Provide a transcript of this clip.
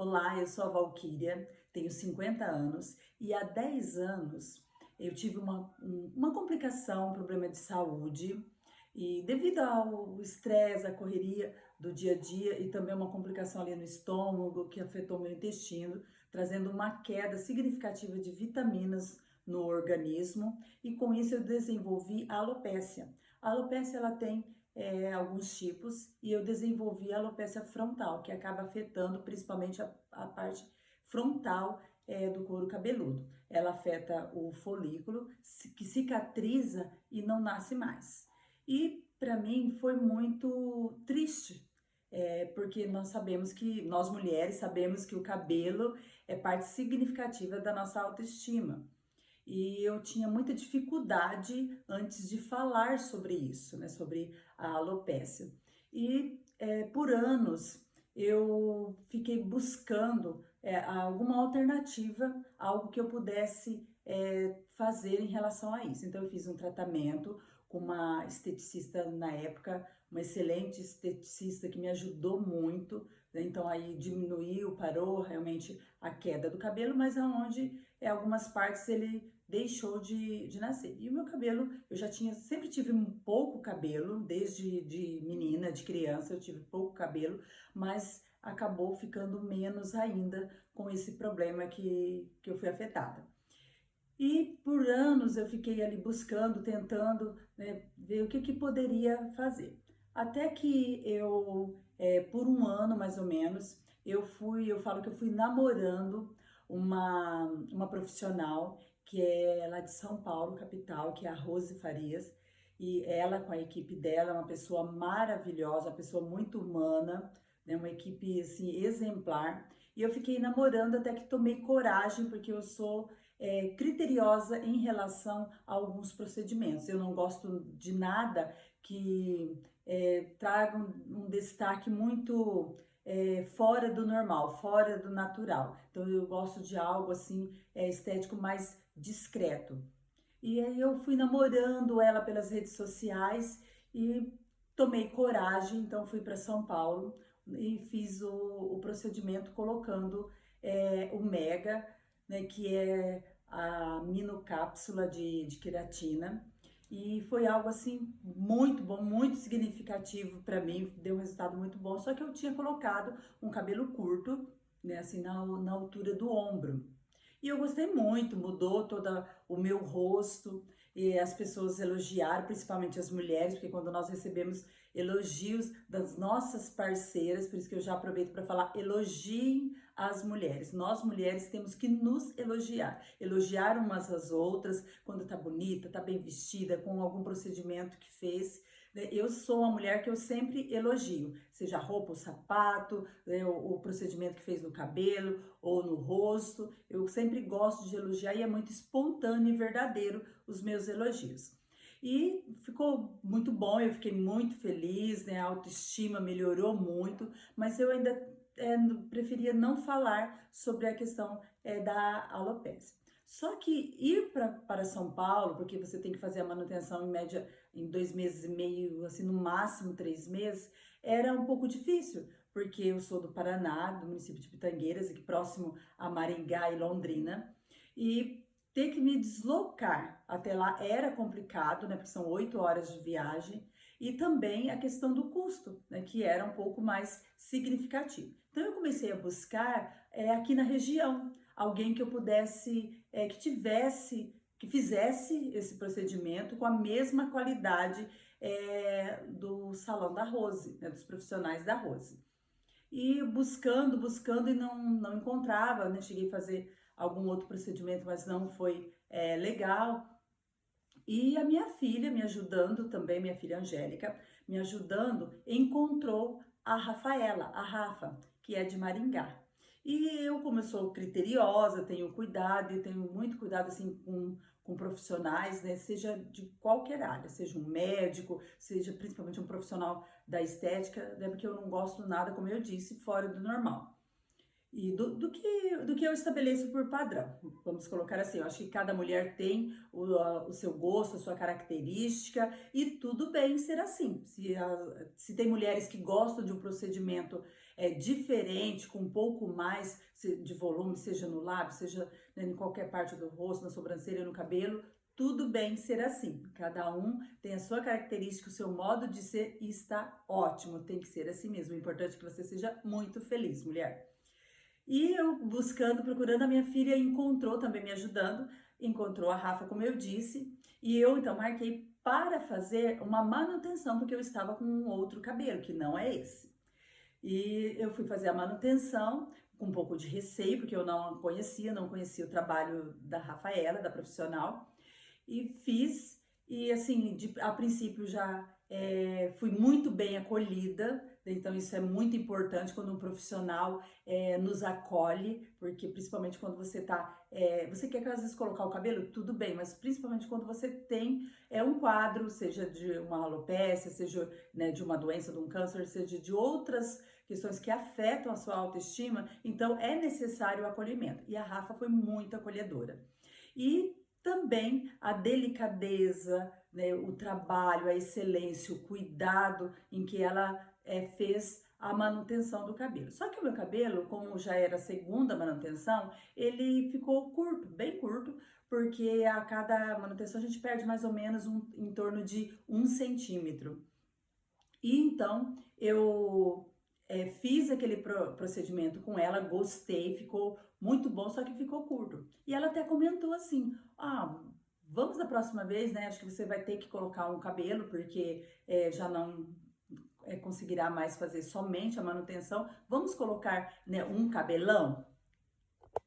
Olá, eu sou a Valquíria, tenho 50 anos e há 10 anos eu tive uma complicação, um problema de saúde e devido ao estresse, à correria do dia a dia e também uma complicação ali no estômago que afetou meu intestino, trazendo uma queda significativa de vitaminas no organismo e com isso eu desenvolvi a alopécia. A alopécia ela tem alguns tipos e eu desenvolvi a alopecia frontal, que acaba afetando principalmente a parte frontal do couro cabeludo. Ela afeta o folículo, que cicatriza e não nasce mais. E para mim foi muito triste, porque nós sabemos que, nós mulheres sabemos que o cabelo é parte significativa da nossa autoestima. E eu tinha muita dificuldade antes de falar sobre isso, né, sobre a alopécia. E por anos eu fiquei buscando alguma alternativa, algo que eu pudesse fazer em relação a isso. Então eu fiz um tratamento com uma esteticista na época, uma excelente esteticista que me ajudou muito, né? Então aí diminuiu, parou realmente a queda do cabelo, mas aonde algumas partes ele deixou de nascer. E o meu cabelo, eu já tinha, sempre tive um pouco cabelo, desde de menina, de criança, eu tive pouco cabelo, mas acabou ficando menos ainda com esse problema que eu fui afetada. E por anos eu fiquei ali buscando, tentando, né, ver o que poderia fazer. Até que por um ano mais ou menos, eu falo que eu fui namorando uma profissional que é lá de São Paulo, capital, que é a Rose Farias. E ela, com a equipe dela, é uma pessoa maravilhosa, uma pessoa muito humana, né, uma equipe assim, exemplar. E eu fiquei namorando até que tomei coragem, porque eu sou criteriosa em relação a alguns procedimentos. Eu não gosto de nada que traga um destaque muito fora do normal, fora do natural. Então eu gosto de algo assim estético mais discreto. E aí eu fui namorando ela pelas redes sociais e tomei coragem, então fui para São Paulo e fiz o procedimento colocando o Mega, né, que é a minocápsula de queratina. E foi algo assim muito bom, muito significativo para mim, deu um resultado muito bom. Só que eu tinha colocado um cabelo curto, né, assim na altura do ombro. E eu gostei muito, mudou todo o meu rosto e as pessoas elogiaram, principalmente as mulheres, porque quando nós recebemos elogios das nossas parceiras, por isso que eu já aproveito para falar, elogiem as mulheres. Nós mulheres temos que nos elogiar umas às outras, quando tá bonita, tá bem vestida, com algum procedimento que fez. Né? Eu sou uma mulher que eu sempre elogio, seja a roupa, o sapato, né, o procedimento que fez no cabelo ou no rosto. Eu sempre gosto de elogiar e é muito espontâneo e verdadeiro os meus elogios. E ficou muito bom, eu fiquei muito feliz, né? A autoestima melhorou muito, mas eu ainda preferia não falar sobre a questão da alopecia. Só que ir para São Paulo, porque você tem que fazer a manutenção em média em 2 meses e meio, assim, no máximo 3 meses, era um pouco difícil, porque eu sou do Paraná, do município de Pitangueiras, aqui próximo a Maringá e Londrina, e ter que me deslocar até lá era complicado, né, porque são 8 horas de viagem, e também a questão do custo, né, que era um pouco mais significativo. Então eu comecei a buscar aqui na região, alguém que eu pudesse, que fizesse esse procedimento com a mesma qualidade do salão da Rose, né, dos profissionais da Rose. E buscando e não encontrava, né? Cheguei a fazer algum outro procedimento, mas não foi legal. E a minha filha me ajudando também, minha filha Angélica, me ajudando, encontrou a Rafaela, a Rafa, que é de Maringá. E eu, como eu sou criteriosa, tenho cuidado e tenho muito cuidado assim com profissionais, né? Seja de qualquer área, seja um médico, seja principalmente um profissional da estética, né? Porque eu não gosto nada, como eu disse, fora do normal. e do que eu estabeleço por padrão. Vamos colocar assim, eu acho que cada mulher tem o seu gosto, a sua característica, e tudo bem ser assim. Se tem mulheres que gostam de um procedimento diferente, com um pouco mais de volume, seja no lábio, seja, né, em qualquer parte do rosto, na sobrancelha, no cabelo, tudo bem ser assim. Cada um tem a sua característica, o seu modo de ser e está ótimo. Tem que ser assim mesmo. O importante é que você seja muito feliz, mulher. E eu buscando, procurando, a minha filha encontrou, também me ajudando, encontrou a Rafa, como eu disse, e eu então marquei para fazer uma manutenção, porque eu estava com um outro cabelo, que não é esse. E eu fui fazer a manutenção com um pouco de receio, porque eu não conhecia o trabalho da Rafaela, da profissional, e fiz, e assim, a princípio já fui muito bem acolhida, então isso é muito importante quando um profissional nos acolhe, porque principalmente quando você você quer às vezes colocar o cabelo, tudo bem, mas principalmente quando você tem um quadro, seja de uma alopécia, seja, né, de uma doença, de um câncer, seja de outras questões que afetam a sua autoestima, então é necessário o acolhimento. E a Rafa foi muito acolhedora. E também a delicadeza, né, o trabalho, a excelência, o cuidado em que ela fez a manutenção do cabelo. Só que o meu cabelo, como já era a segunda manutenção, ele ficou curto, bem curto, porque a cada manutenção a gente perde mais ou menos em torno de 1 centímetro. E então eu fiz aquele procedimento com ela, gostei, ficou muito bom, só que ficou curto. E ela até comentou assim: ah, vamos da próxima vez, né? Acho que você vai ter que colocar um cabelo, porque já não conseguirá mais fazer somente a manutenção. Vamos colocar, né, um cabelão?